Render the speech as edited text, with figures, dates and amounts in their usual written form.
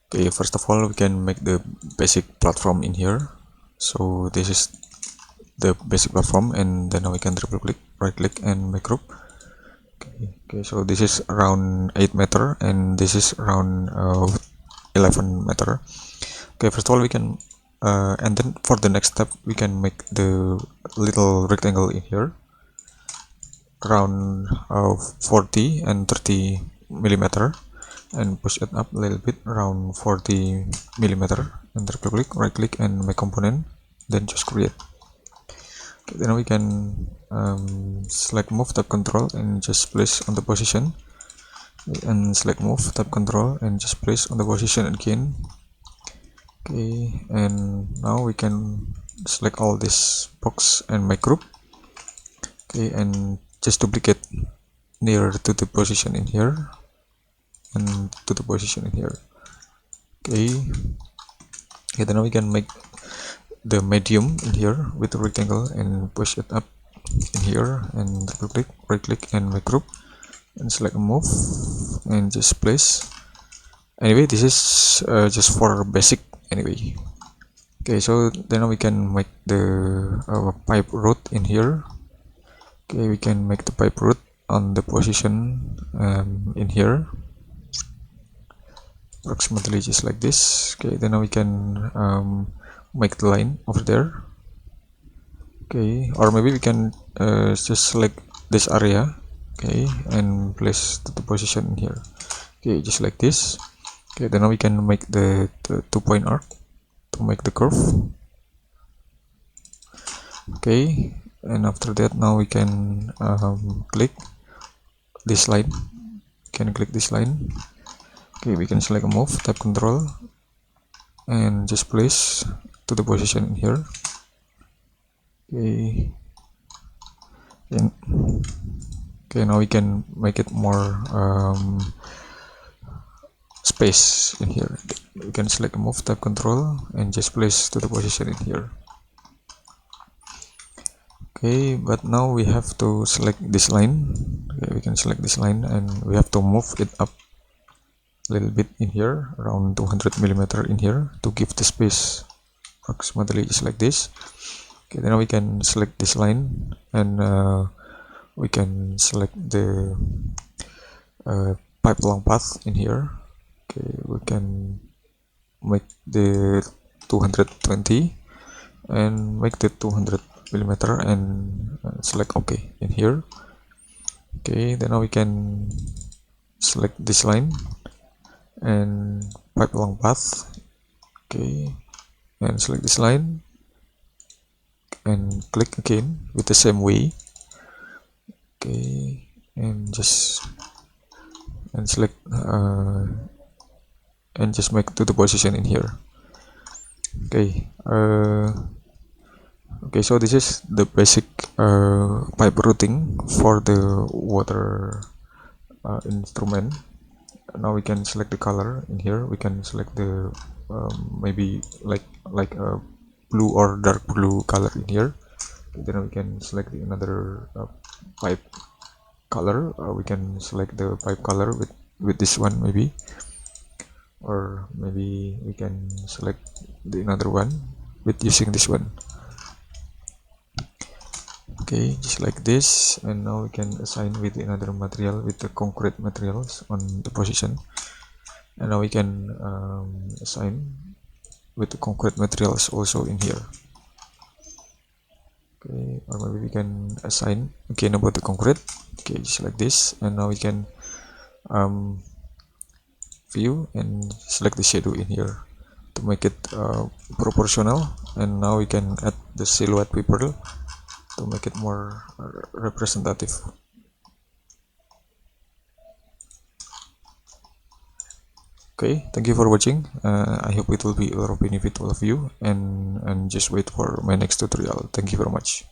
Okay, first of all, we can make the basic platform in here. So this is the basic platform, and then we can triple click, right click, and make group. Okay, so this is around 8 meter, and this is around 11 meter. Okay, first of all, we can and then for the next step, we can make the little rectangle in here around 40 and 30 millimeter, and push it up a little bit around 40 millimeter, and triple click, right click, and make component, then just create. Okay, then we can select move, tab control, and just place on the position, and select move, tab control, and just place on the position again. Okay, and now we can select all this box and make group. Okay, and just duplicate near to the position in here and to the position in here. Okay, then we can make the medium in here with the rectangle and push it up in here, and double click, right click, and make group, and select move, and just place. Anyway, this is just for basic anyway. Okay, so then we can make the pipe root in here. Okay, we can make the pipe root on the position in here, approximately just like this. Okay, then we can make the line over there. Okay, or maybe we can just select this area, okay, and place the position in here. Okay, just like this. Okay, then we can make the 2-point arc to make the curve. Okay, and after that, now we can click this line. Can click this line. Okay, we can select a move, tab control, and just place to the position in here. Okay, and okay, now we can make it more space in here. We can select a move, tab control, and just place to the position in here. Okay, but now we have to select this line. Okay, we can select this line, and we have to move it up a little bit in here, around 200 millimeter in here, to give the space approximately just like this. Okay, then we can select this line, and we can select the pipe long path in here. Okay, we can make the 220 and make the 200 millimeter, and select OK in here. Okay, then now we can select this line and pipe long path. Okay, and select this line and click again with the same way. Okay, and just select and just make to the position in here. Okay, okay, so this is the basic pipe routing for the water instrument. Now we can select the color in here. We can select the maybe like a blue or dark blue color in here. Okay, then we can select another pipe color. We can select the pipe color with this one maybe, or maybe we can select the another one with using this one. Okay, just like this, and now we can assign with another material, with the concrete materials on the position, and now we can assign with the concrete materials also in here. Okay, or maybe we can assign again about the concrete. Okay, just like this, and now we can view and select the shadow in here to make it proportional, and now we can add the silhouette people to make it more representative. Okay, thank you for watching. I hope it will be a lot of benefit to all of you, and just wait for my next tutorial. Thank you very much.